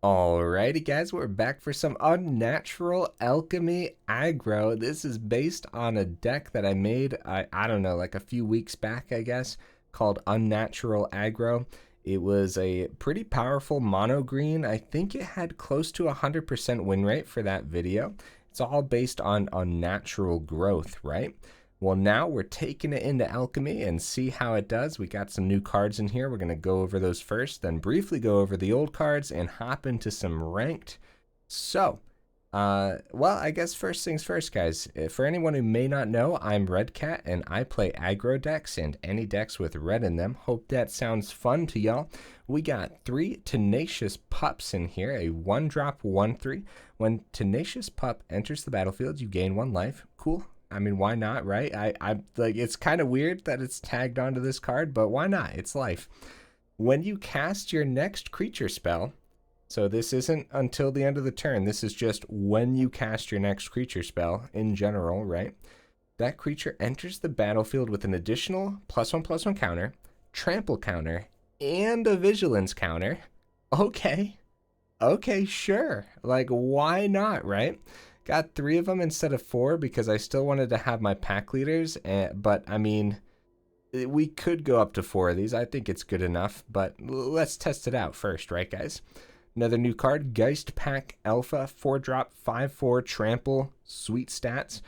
Alrighty guys, we're back for some Unnatural Alchemy aggro. This is based on a deck that I made, I don't know, like a few weeks back, I guess, called Unnatural Aggro. It was a pretty powerful mono green. I think it had close to 100% win rate for that video. It's all based on Unnatural Growth, right? Well, now we're taking it into Alchemy and see how it does. We got some new cards in here. We're going to go over those first, then briefly go over the old cards and hop into some ranked. So, well, I guess first things first, guys. For anyone who may not know, I'm Red Cat, and I play aggro decks and any decks with red in them. Hope that sounds fun to y'all. We got 3 Tenacious Pups in here, a 1-drop 1/3. When Tenacious Pup enters the battlefield, you gain 1 life. Cool. I mean, why not, right? I like, it's kind of weird that it's tagged onto this card, but why not? It's life. When you cast your next creature spell, so this isn't until the end of the turn, this is just when you cast your next creature spell in general, right? That creature enters the battlefield with an additional +1/+1 counter, trample counter, and a vigilance counter. Okay, sure. Like, why not, right? Got 3 of them instead of 4 because I still wanted to have my pack leaders, but I mean, we could go up to 4 of these. I think it's good enough, but let's test it out first, right, guys? Another new card, Geistpack Alpha, 4-drop, 5/4, trample, sweet stats.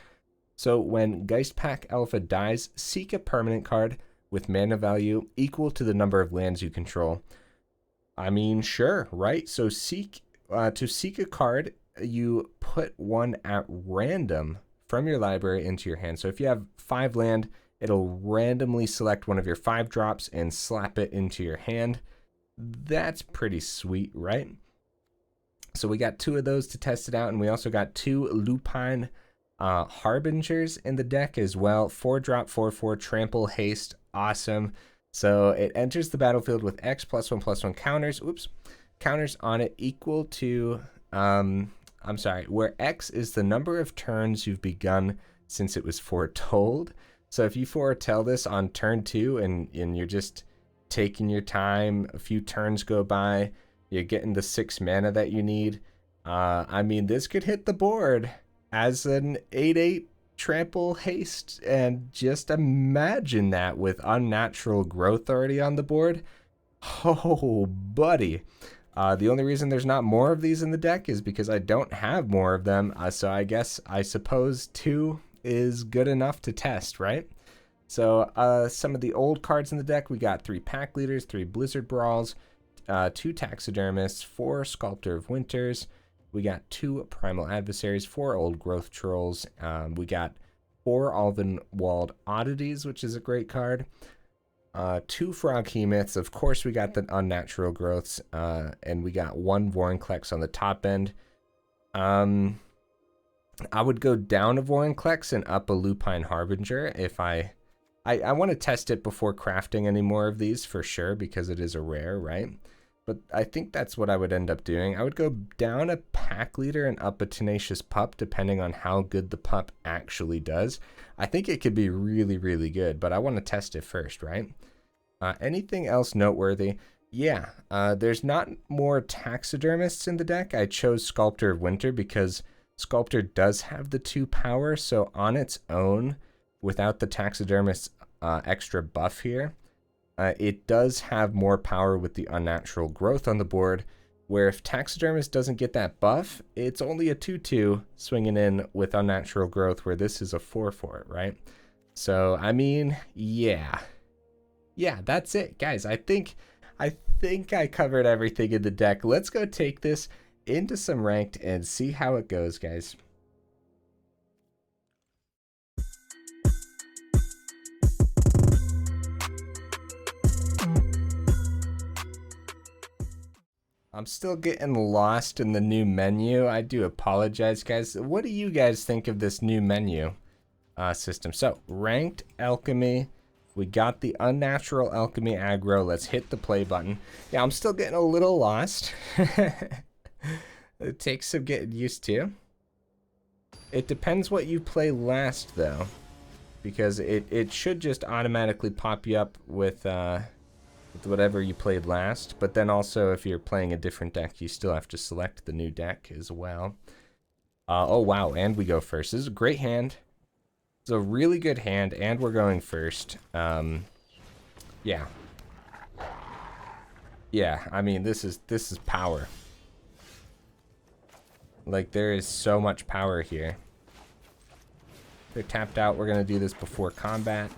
So when Geistpack Alpha dies, seek a permanent card with mana value equal to the number of lands you control. I mean, sure, right? So to seek a card, you put 1 at random from your library into your hand. So if you have 5 land, it'll randomly select one of your 5 drops and slap it into your hand. That's pretty sweet, right? So we got 2 of those to test it out, and we also got 2 Lupine Harbingers in the deck as well. 4-drop, 4/4, trample, haste, awesome. So it enters the battlefield with X +1/+1 counters. Oops, counters on it equal to where X is the number of turns you've begun since it was foretold. So if you foretell this on turn 2 and you're just taking your time, a few turns go by, you're getting the 6 mana that you need. I mean, this could hit the board as an 8/8 trample haste, and just imagine that with Unnatural Growth already on the board. Oh, buddy. The only reason there's not more of these in the deck is because I don't have more of them. So I suppose 2 is good enough to test, right? So some of the old cards in the deck, we got 3 pack leaders, 3 Blizzard Brawls, 2 Taxidermists, 4 Sculptor of Winters. We got 2 Primal Adversaries, 4 Old Growth Trolls. We got 4 Ulvenwald Oddities, which is a great card. 2 Froghemoths. Of course, we got the Unnatural Growths, and we got 1 Vorinclex on the top end. I would go down a Vorinclex and up a Lupine Harbinger if I want to test it before crafting any more of these for sure, because it is a rare, right? But I think that's what I would end up doing. I would go down a pack leader and up a Tenacious Pup, depending on how good the pup actually does. I think it could be really, really good, but I want to test it first, right? Anything else noteworthy? Yeah, there's not more Taxidermists in the deck. I chose Sculptor of Winter because Sculptor does have the 2 power, so on its own, without the Taxidermist's extra buff here, it does have more power with the Unnatural Growth on the board, where if Taxidermist doesn't get that buff, it's only a 2/2 swinging in with Unnatural Growth, where this is a 4/4, right? So, I mean, yeah, that's it, guys. I think I covered everything in the deck. Let's go take this into some ranked and see how it goes, guys. I'm still getting lost in the new menu. I do apologize, guys. What do you guys think of this new menu system? So, ranked alchemy. We got the Unnatural Alchemy aggro. Let's hit the play button. Yeah, I'm still getting a little lost. It takes some getting used to. It depends what you play last, though, because it should just automatically pop you up with with whatever you played last. But then also, if you're playing a different deck, you still have to select the new deck as well. Oh, wow, and we go first. This is a great hand. It's a really good hand, and we're going first. Yeah. Yeah, I mean, this is power. Like, there is so much power here. They're tapped out. We're going to do this before combat.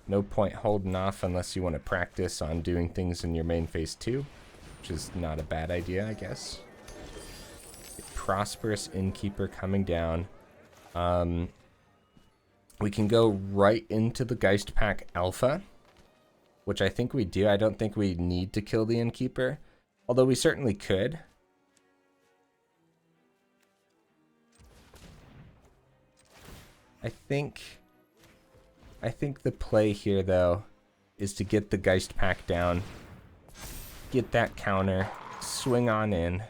No point holding off unless you want to practice on doing things in your main phase 2, which is not a bad idea, I guess. Prosperous Innkeeper coming down. We can go right into the Geistpack Alpha, which I think we do. I don't think we need to kill the Innkeeper, although we certainly could. I think the play here, though, is to get the Geistpack down, get that counter, swing on in.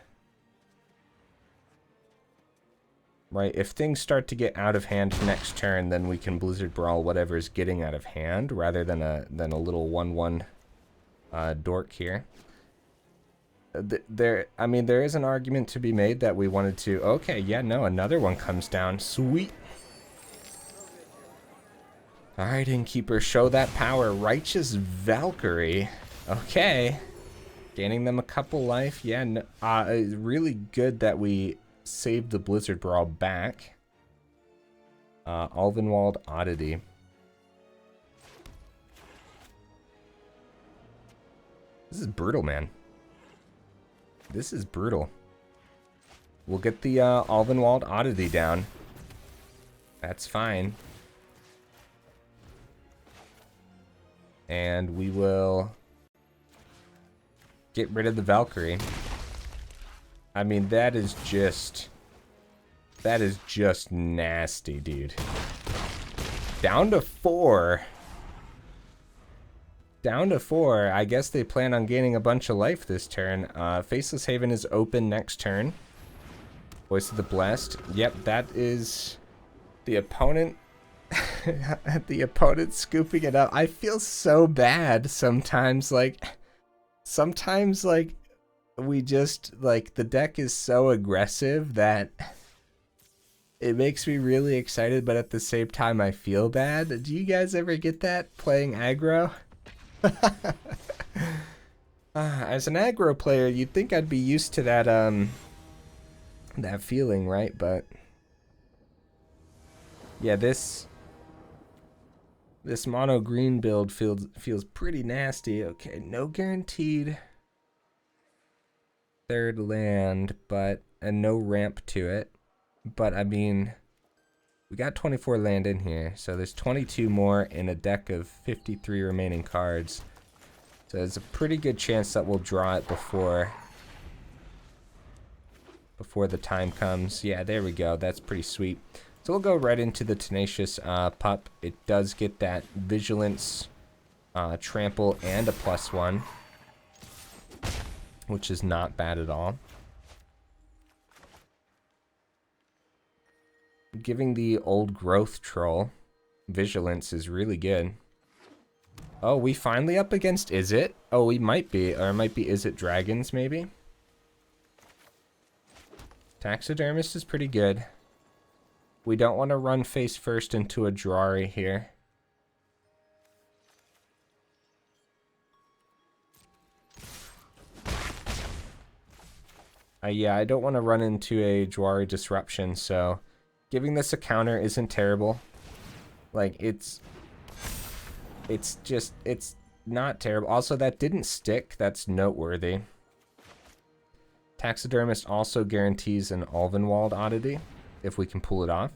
Right, if things start to get out of hand next turn, then we can Blizzard Brawl whatever's getting out of hand, rather than a little 1/1 dork here. I mean, there is an argument to be made that we wanted to. Okay, yeah, no, another one comes down. Sweet. All right, Innkeeper, show that power. Righteous Valkyrie. Okay, gaining them a couple life. Yeah, no, really good that we saved the Blizzard Brawl back. Ulvenwald Oddity. This is brutal, man. This is brutal. We'll get the Ulvenwald Oddity down. That's fine. And we will get rid of the Valkyrie. I mean, that is just nasty, dude. Down to 4. Down to 4. I guess they plan on gaining a bunch of life this turn. Faceless Haven is open next turn. Voice of the Blessed. Yep, that is the opponent. The opponent scooping it up. I feel so bad sometimes. Sometimes we just, the deck is so aggressive that it makes me really excited, but at the same time I feel bad. Do you guys ever get that playing aggro? As an aggro player, you'd think I'd be used to that that feeling, right? But yeah, this mono green build feels pretty nasty. Okay, no guaranteed third land, and no ramp to it. But I mean, we got 24 land in here, so there's 22 more in a deck of 53 remaining cards. So there's a pretty good chance that we'll draw it before the time comes. Yeah, there we go. That's pretty sweet. So we'll go right into the Tenacious Pup. It does get that Vigilance, Trample, and a +1, which is not bad at all. Giving the Old Growth Troll Vigilance is really good. Oh, we finally up against Is It? Oh, we might be. Or it might be Is It Dragons, maybe? Taxidermist is pretty good. We don't want to run face first into a Jwari here. Yeah, I don't want to run into a Jwari Disruption, so giving this a counter isn't terrible. It's not terrible. Also, that didn't stick. That's noteworthy. Taxidermist also guarantees an Ulvenwald Oddity, if we can pull it off.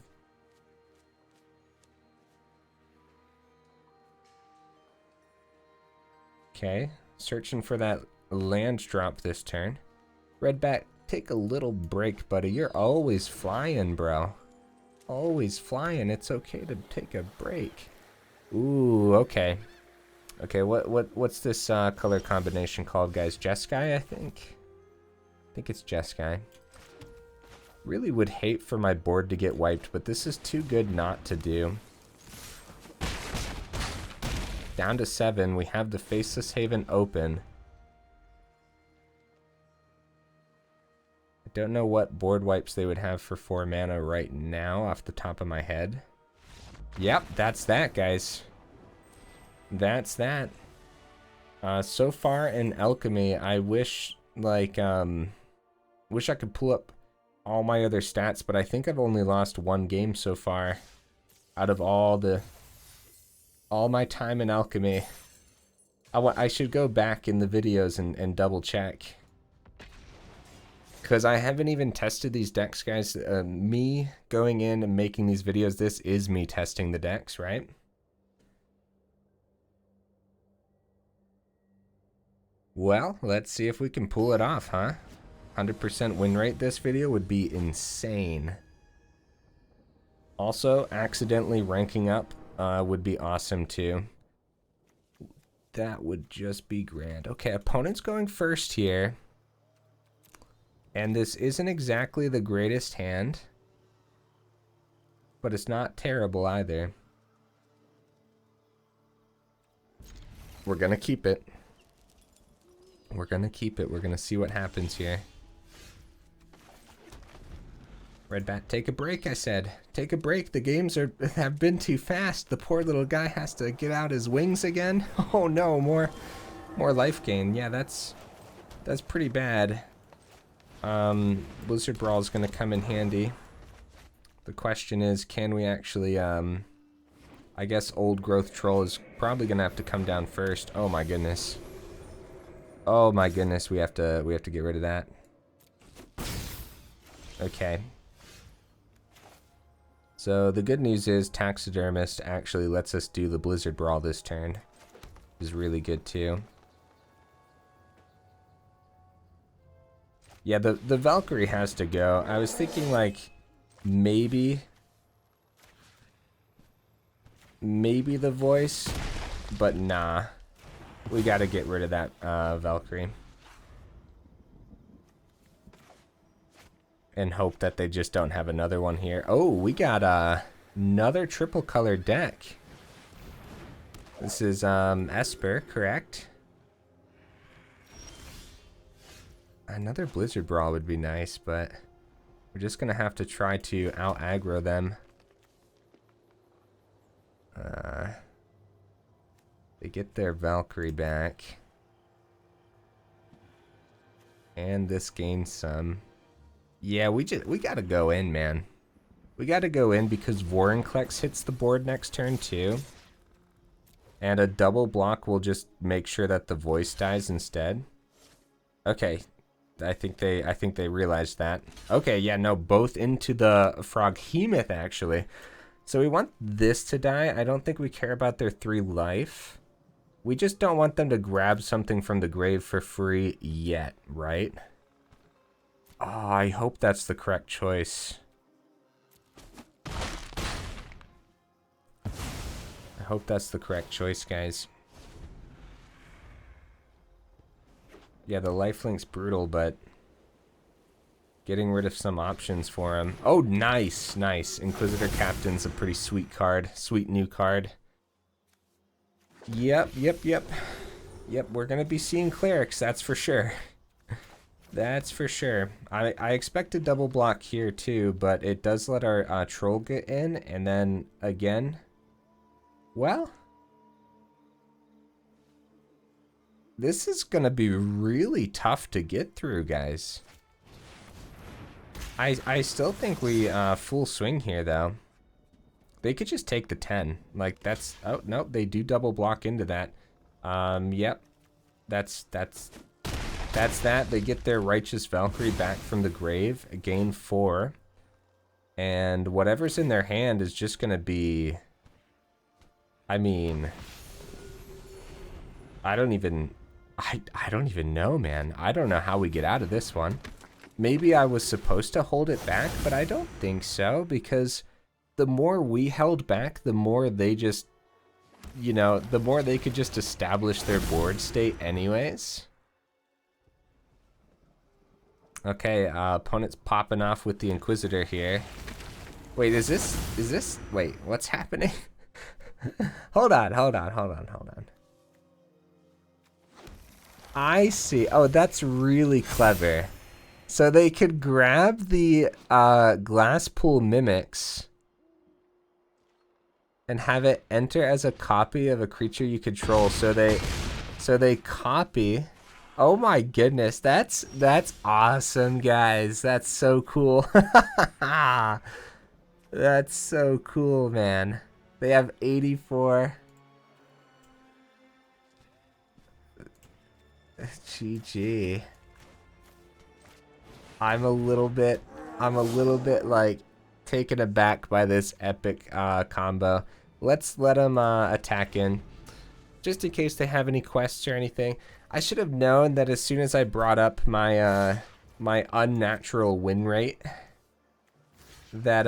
Okay, searching for that land drop this turn. Redback, take a little break, buddy. You're always flying, bro. Always flying. It's okay to take a break. Ooh, okay. Okay, what's this color combination called, guys? Jeskai, I think. I think it's Jeskai. Really would hate for my board to get wiped, but this is too good not to do. Down to 7. We have the Faceless Haven open. I don't know what board wipes they would have for 4 mana right now off the top of my head. Yep, that's that, guys. That's that. So far in Alchemy, I wish, like, wish I could pull up all my other stats, but I think I've only lost 1 game so far out of all my time in Alchemy. I should go back in the videos and double check, because I haven't even tested these decks, guys. Me going in and making these videos, this is me testing the decks, right? Well, let's see if we can pull it off, huh? 100% win rate this video would be insane. Also, accidentally ranking up would be awesome too. That would just be grand. Okay, opponent's going first here. And this isn't exactly the greatest hand, but it's not terrible either. We're gonna keep it. We're gonna keep it. We're gonna see what happens here. Red Bat, take a break, I said. Take a break. The games have been too fast. The poor little guy has to get out his wings again. Oh no, more life gain. Yeah, that's pretty bad. Blizzard Brawl is gonna come in handy. The question is, can we actually, I guess Old Growth Troll is probably gonna have to come down first. Oh my goodness. Oh my goodness, we have to get rid of that. Okay. So the good news is Taxidermist actually lets us do the Blizzard Brawl this turn. Which is really good too. Yeah, the Valkyrie has to go. I was thinking like maybe the voice, but nah. We gotta get rid of that Valkyrie. And hope that they just don't have another one here. Oh, we got another triple colored deck. This is Esper, correct? Another Blizzard Brawl would be nice, but we're just gonna have to try to out-aggro them. They get their Valkyrie back. And this gains some. Yeah, we gotta go in, man. We gotta go in because Vorinclex hits the board next turn too. And a double block will just make sure that the voice dies instead. Okay. I think they realized that. Okay, yeah, no, both into the Froghemoth actually. So we want this to die. I don't think we care about their 3 life. We just don't want them to grab something from the grave for free yet, right? Oh, I hope that's the correct choice. I hope that's the correct choice, guys. Yeah, the lifelink's brutal, but getting rid of some options for him. Oh, nice, nice. Inquisitor Captain's a pretty sweet card. Sweet new card. Yep, we're gonna be seeing clerics, that's for sure. That's for sure. I expect a double block here too, but it does let our troll get in, and then again, well, this is gonna be really tough to get through, guys. I still think we full swing here though. They could just take the 10. Like that's, oh no, they do double block into that. Yep. That's that. They get their Righteous Valkyrie back from the grave, gain 4. And whatever's in their hand is just gonna be, I mean, I don't even know, man. I don't know how we get out of this one. Maybe I was supposed to hold it back, but I don't think so, because the more we held back, the more they just, you know, the more they could just establish their board state anyways. Okay, opponent's popping off with the Inquisitor here. Wait, is this, wait, what's happening? Hold on. I see. Oh, that's really clever. So they could grab the Glasspool Mimics and have it enter as a copy of a creature you control. So they copy. Oh my goodness, that's awesome, guys. That's so cool. That's so cool, man. They have 84. GG. I'm a little bit like taken aback by this epic combo. Let's let them attack in, just in case they have any quests or anything. I should have known that as soon as I brought up my my unnatural win rate, that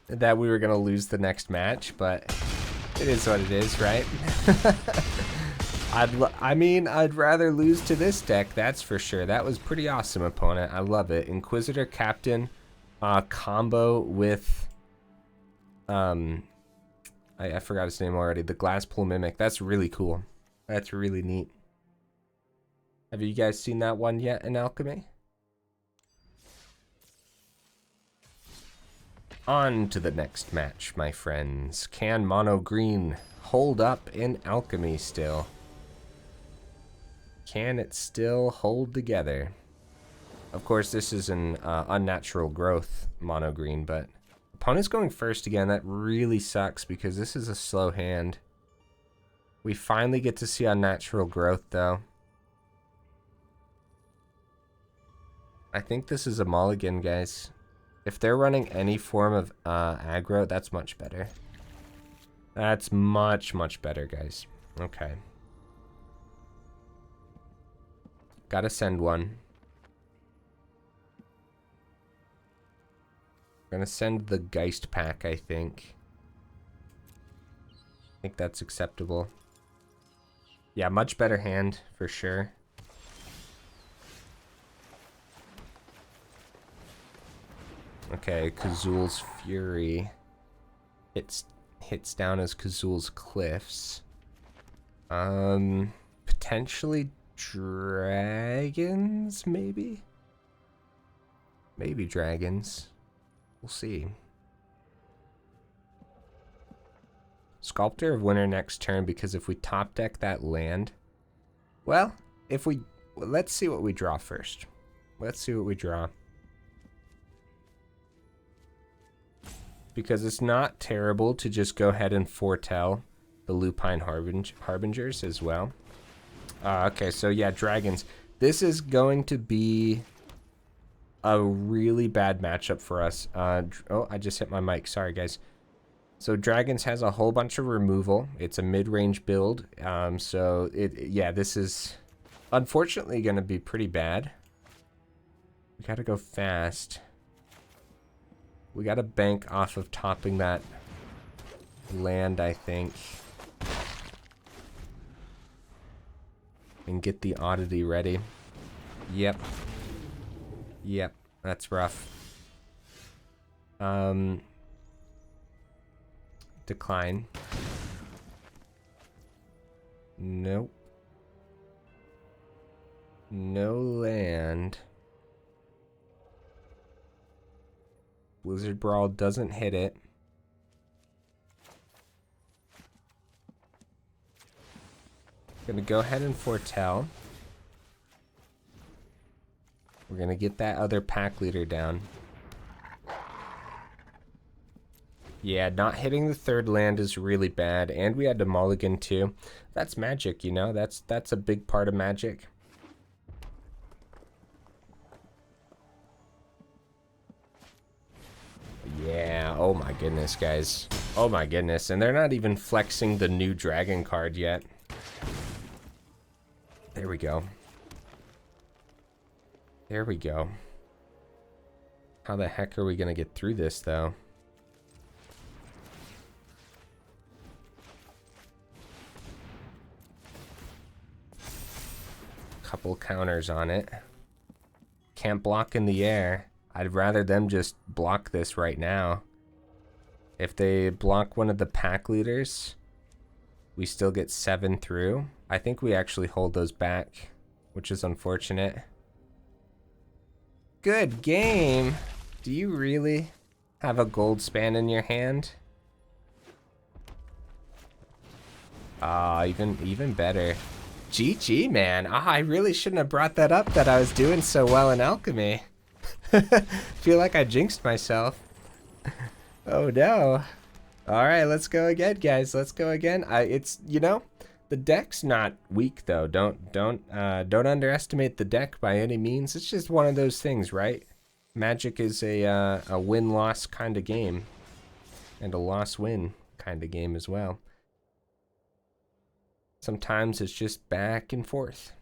that we were gonna lose the next match, but it is what it is, right? I mean, I'd rather lose to this deck, that's for sure. That was pretty awesome, opponent. I love it. Inquisitor Captain combo with I forgot his name already. The Glasspool Mimic. That's really cool. That's really neat. Have you guys seen that one yet in Alchemy? On to the next match, my friends. Can Mono Green hold up in Alchemy still? Can it still hold together? Of course, this is an Unnatural Growth Mono Green, but opponent's going first again. That really sucks because this is a slow hand. We finally get to see Unnatural Growth, though. I think this is a mulligan, guys. If they're running any form of aggro, that's much better. That's much, much better, guys. Okay. Gotta send one. Gonna send the Geistpack, I think. I think that's acceptable. Yeah, much better hand, for sure. Okay, Kazul's Fury hits down as Kazul's Cliffs. Potentially dragons, maybe? Maybe dragons. We'll see. Sculptor of Winter next turn, because if we top deck that land, well, let's see what we draw first. Let's see what we draw. Because it's not terrible to just go ahead and foretell the Lupine Harbingers as well. Okay, so yeah, dragons. This is going to be a really bad matchup for us. Oh, I just hit my mic. Sorry, guys. So dragons has a whole bunch of removal. It's a mid-range build. So yeah, this is unfortunately going to be pretty bad. We got to go fast. We got to bank off of topping that land, I think. And get the oddity ready. Yep. Yep, that's rough. Decline. Nope. No land. Blizzard Brawl doesn't hit it. Gonna go ahead and foretell. We're gonna get that other pack leader down. Yeah, not hitting the third land is really bad, and we had to mulligan too. That's magic, you know. That's a big part of magic. Yeah, oh my goodness, guys. Oh my goodness, and they're not even flexing the new dragon card yet. There we go. There we go. How the heck are we gonna get through this, though? Couple counters on it. Can't block in the air. I'd rather them just block this right now. If they block one of the pack leaders, we still get 7 through. I think we actually hold those back, which is unfortunate. Good game. Do you really have a gold span in your hand? Ah, even better. GG, man. Ah, I really shouldn't have brought that up, that I was doing so well in alchemy. Feel like I jinxed myself. Oh no. All right, let's go again, guys. Let's go again. It's, you know, the deck's not weak though. Don't underestimate the deck by any means. It's just one of those things, right? Magic is a win-loss kind of game, and a loss-win kind of game as well. Sometimes it's just back and forth,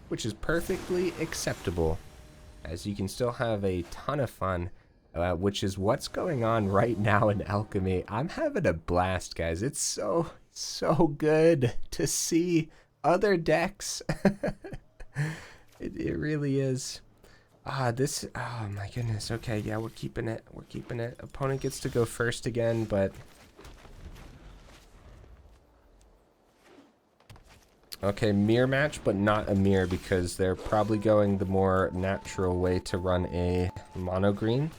which is perfectly acceptable, as you can still have a ton of fun, which is what's going on right now in alchemy. I'm having a blast, guys. It's so good to see other decks. It really is. Oh my goodness. Okay, yeah, we're keeping it. We're keeping it. Opponent gets to go first again, but okay, mirror match, but not a mirror because they're probably going the more natural way to run a mono green.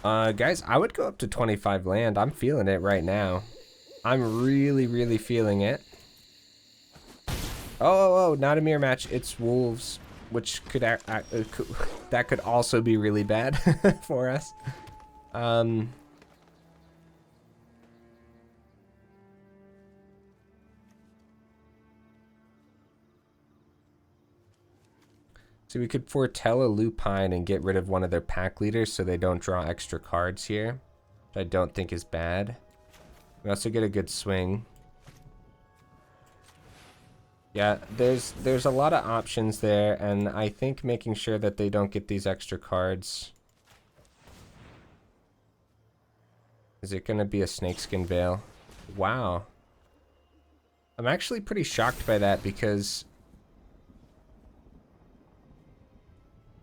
Guys, I would go up to 25 land. I'm feeling it right now. I'm really feeling it. Oh, not a mirror match. It's wolves, which could that could also be really bad for us. So we could foretell a Lupine and get rid of one of their pack leaders so they don't draw extra cards here, which I don't think is bad. We also get a good swing. Yeah, there's a lot of options there, and I think making sure that they don't get these extra cards. Is it going to be a Snakeskin Veil? Wow. I'm actually pretty shocked by that because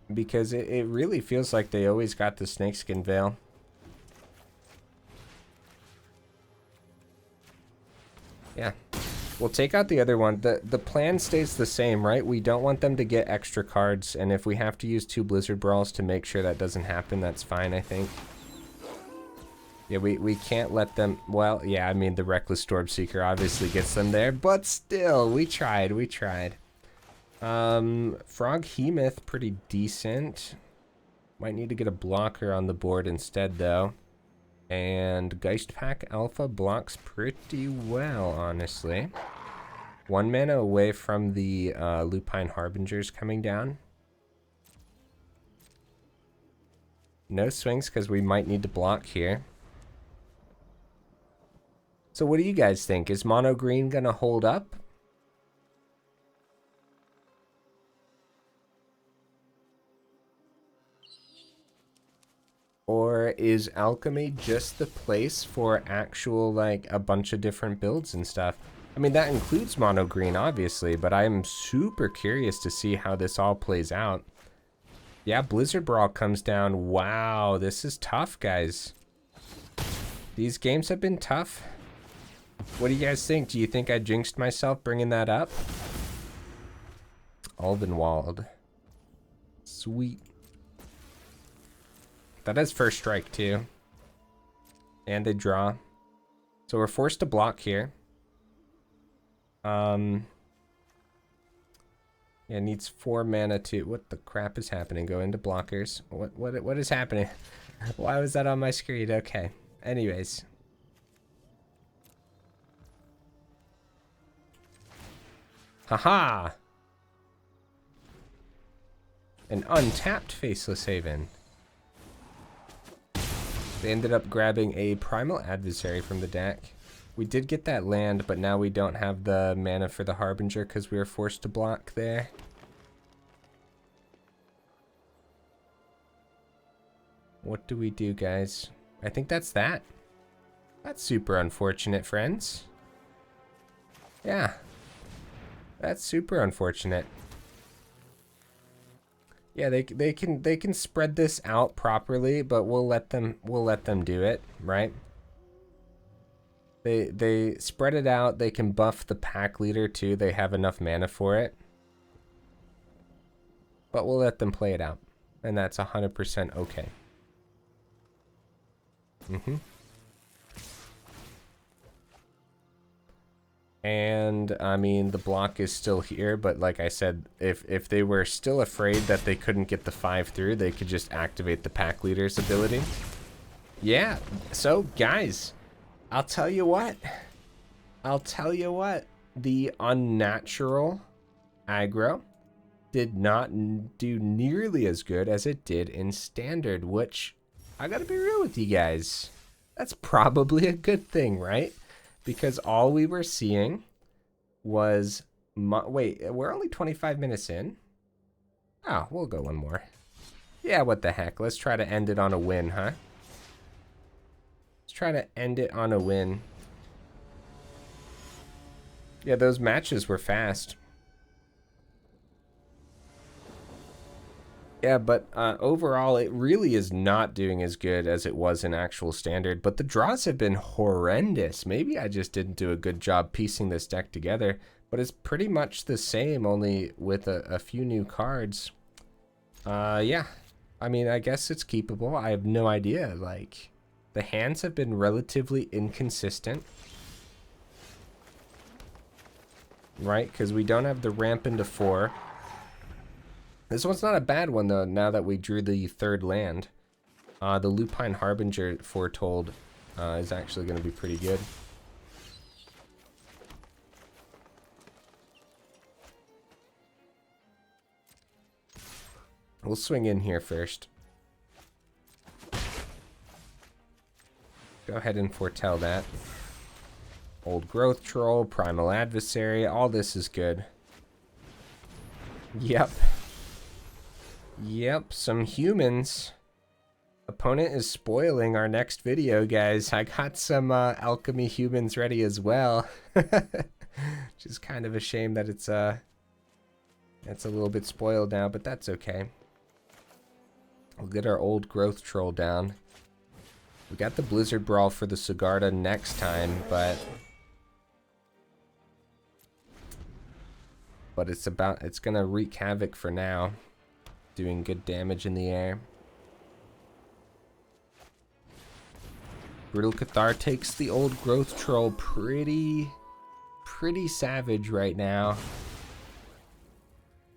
it really feels like they always got the Snakeskin Veil. Yeah. We'll take out the other one. The plan stays the same, right? We don't want them to get extra cards, and if we have to use 2 Blizzard Brawls to make sure that doesn't happen, that's fine, I think. Yeah, we can't let them... Well, yeah, I mean, the Reckless Stormseeker obviously gets them there, but still, we tried. Froghemoth, pretty decent. Might need to get a blocker on the board instead, though. And Geistpack Alpha blocks pretty well, honestly. 1 mana away from the Lupine Harbingers coming down. No swings because we might need to block here. So what do you guys think? Is mono green going to hold up? Or is alchemy just the place for actual, like, a bunch of different builds and stuff? I mean, that includes mono green, obviously, but I am super curious to see how this all plays out. Yeah, Blizzard Brawl comes down. Wow, this is tough, guys. These games have been tough. What do you guys think? Do you think I jinxed myself bringing that up? Ulvenwald. Sweet. That has first strike too. And they draw. So we're forced to block here. Yeah, it needs 4 mana to... What the crap is happening? Go into blockers. What is happening? Why was that on my screen? Okay. Anyways. Haha! An untapped Faceless Haven. They ended up grabbing a Primal Adversary from the deck. We did get that land, but now we don't have the mana for the Harbinger because we were forced to block there. What do we do, guys? I think that's that. That's super unfortunate, friends. Yeah. That's super unfortunate. Yeah, they can spread this out properly, but we'll let them do it, right? They spread it out. They can buff the pack leader too. They have enough mana for it. But we'll let them play it out. And that's 100% okay. And I mean, the block is still here, but like I said, if they were still afraid that they couldn't get the 5 through, they could just activate the pack leader's ability. Yeah, so guys, I'll tell you what. The Unnatural aggro did not do nearly as good as it did in Standard, which, I gotta be real with you guys, that's probably a good thing, right? Because all we were seeing was... wait, we're only 25 minutes in? Oh, we'll go one more. Yeah, what the heck. Let's try to end it on a win, huh? Let's try to end it on a win. Yeah, those matches were fast. Yeah, but overall, it really is not doing as good as it was in actual Standard. But the draws have been horrendous. Maybe I just didn't do a good job piecing this deck together. But it's pretty much the same, only with a few new cards. Yeah. I mean, I guess it's keepable. I have no idea. Like, the hands have been relatively inconsistent. Right? Because we don't have the ramp into 4. This one's not a bad one, though, now that we drew the 3rd land. The Lupine Harbinger Foretold is actually going to be pretty good. We'll swing in here first. Go ahead and foretell that. Old Growth Troll, Primal Adversary, all this is good. Yep. Yep, some humans. Opponent is spoiling our next video, guys. I got some alchemy humans ready as well. Which is kind of a shame that it's a little bit spoiled now, but that's okay. We'll get our Old Growth Troll down. We got the Blizzard Brawl for the Sigarda next time, but it's gonna wreak havoc for now. Doing good damage in the air. Brutal Cathar takes the Old Growth Troll pretty savage right now.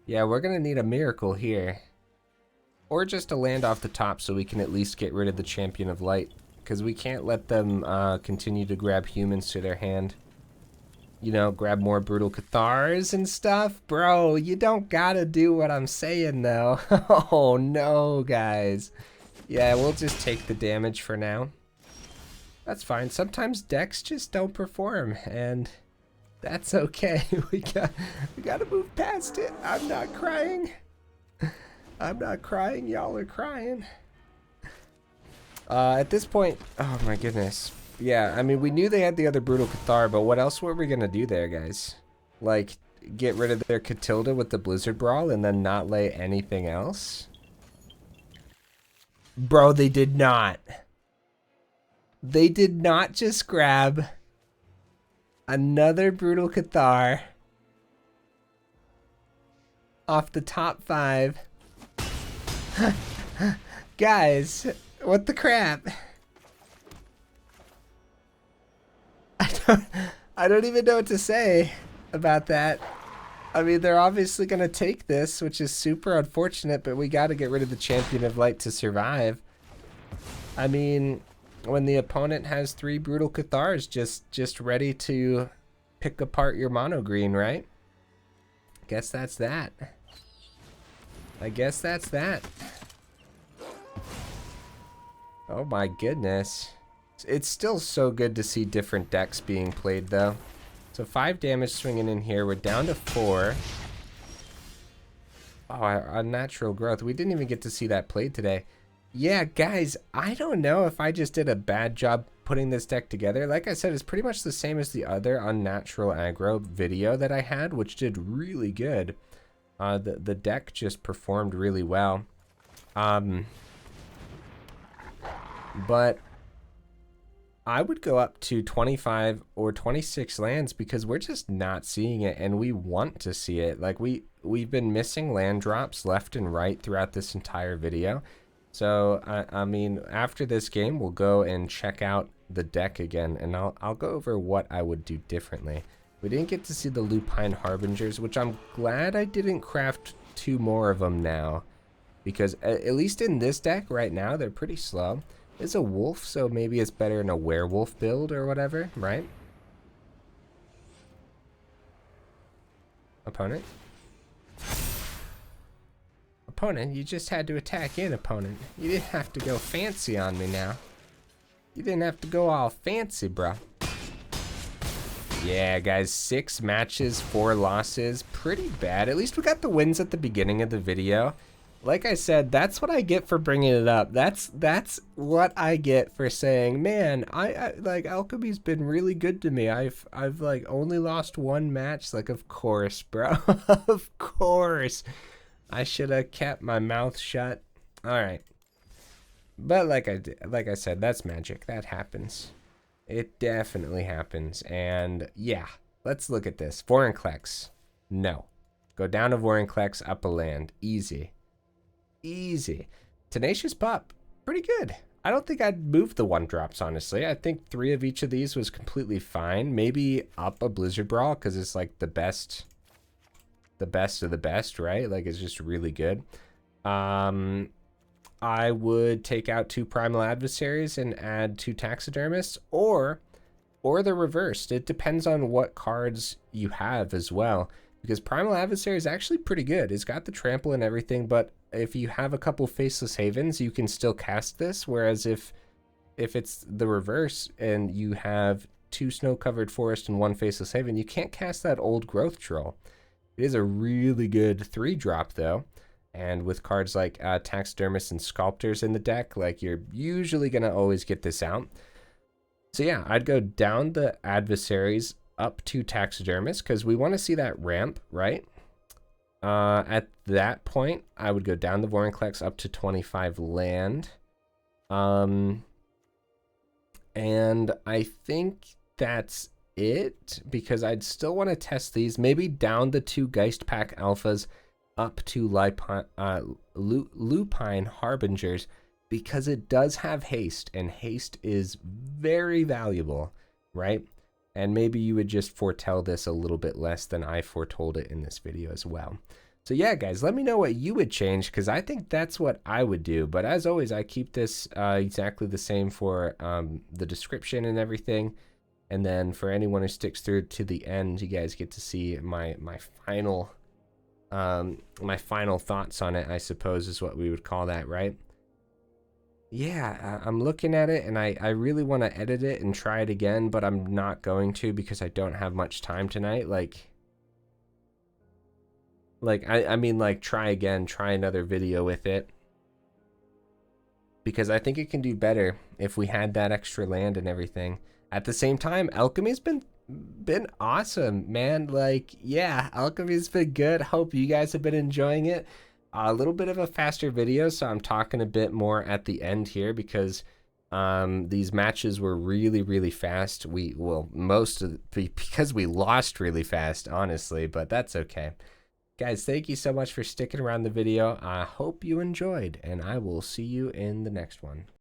Yeah, we're gonna need a miracle here. Or just a land off the top so we can at least get rid of the Champion of Light. Because we can't let them continue to grab humans to their hand. You know, grab more Brutal Cathars and stuff. Bro, you don't gotta do what I'm saying, though. Oh, no, guys. Yeah, we'll just take the damage for now. That's fine. Sometimes decks just don't perform, and that's okay. We gotta move past it. I'm not crying. I'm not crying. Y'all are crying. At this point, oh my goodness. Yeah, I mean, we knew they had the other Brutal Cathar, but what else were we gonna do there, guys? Like, get rid of their Catilda with the Blizzard Brawl and then not lay anything else? Bro, they did not. They did not just grab another Brutal Cathar off the top 5. Guys, what the crap? I don't even know what to say about that. I mean, they're obviously going to take this, which is super unfortunate, but we got to get rid of the Champion of Light to survive. I mean, when the opponent has 3 Brutal Cathars just ready to pick apart your mono green, right? Guess that's that. I guess that's that. Oh my goodness. It's still so good to see different decks being played, though. So 5 damage swinging in here. We're down to 4. Oh, Unnatural Growth. We didn't even get to see that played today. Yeah, guys, I don't know if I just did a bad job putting this deck together. Like I said, it's pretty much the same as the other Unnatural Aggro video that I had, which did really good. The deck just performed really well. But I would go up to 25 or 26 lands because we're just not seeing it, and we want to see it. Like we've been missing land drops left and right throughout this entire video. So I mean, after this game, we'll go and check out the deck again, and I'll go over what I would do differently. We didn't get to see the Lupine Harbingers, which I'm glad I didn't craft 2 more of them now, because at least in this deck right now, they're pretty slow. It's a wolf, so maybe it's better in a werewolf build or whatever, right? Opponent? Opponent, you just had to attack in, opponent. You didn't have to go fancy on me now. You didn't have to go all fancy, bro. Yeah, guys, 6 matches, 4 losses. Pretty bad. At least we got the wins at the beginning of the video. Like I said, that's what I get for bringing it up. That's what I get for saying, man, I like Alchemy's been really good to me. I've like only lost 1 match. Like, of course, bro. Of course. I should have kept my mouth shut. All right. But like I said, that's magic. That happens. It definitely happens. And yeah, let's look at this. Vorinclex. No. Go down to Vorinclex, up a land. Easy. Easy. Tenacious Pup. Pretty good. I don't think I'd move the 1-drops, honestly. I think 3 of each of these was completely fine. Maybe up a Blizzard Brawl because it's like the best of the best, right? Like, it's just really good. I would take out 2 Primal Adversaries and add 2 Taxidermists, or the reversed. It depends on what cards you have as well, because Primal Adversary is actually pretty good. It's got the trample and everything, but if you have a couple Faceless Havens, you can still cast this, whereas if it's the reverse and you have 2 Snow-Covered Forest and 1 Faceless Haven, you can't cast that Old Growth Troll. It is a really good 3-drop, though. And with cards like Taxidermist and Sculptors in the deck, like, you're usually going to always get this out. So yeah, I'd go down the Adversaries up to Taxidermist because we want to see that ramp, right? At that point, I would go down the Vorinclex up to 25 land. And I think that's it, because I'd still want to test these. Maybe down the 2 Geistpack Alphas up to Lupine Harbingers, because it does have haste, and haste is very valuable, right? And maybe you would just foretell this a little bit less than I foretold it in this video as well. So yeah, guys, let me know what you would change, because I think that's what I would do. But as always, I keep this exactly the same for the description and everything. And then for anyone who sticks through to the end, you guys get to see my final thoughts on it, I suppose is what we would call that, right? Yeah, I'm looking at it, and I really want to edit it and try it again, but I'm not going to because I don't have much time tonight. I mean, like, try again, try another video with it, because I think it can do better if we had that extra land and everything. At the same time, Alchemy's been awesome, man. Like, yeah, Alchemy's been good. Hope you guys have been enjoying it. A little bit of a faster video, so I'm talking a bit more at the end here, because these matches were really fast. Because we lost really fast, honestly, but that's okay. Guys, thank you so much for sticking around the video. I hope you enjoyed, and I will see you in the next one.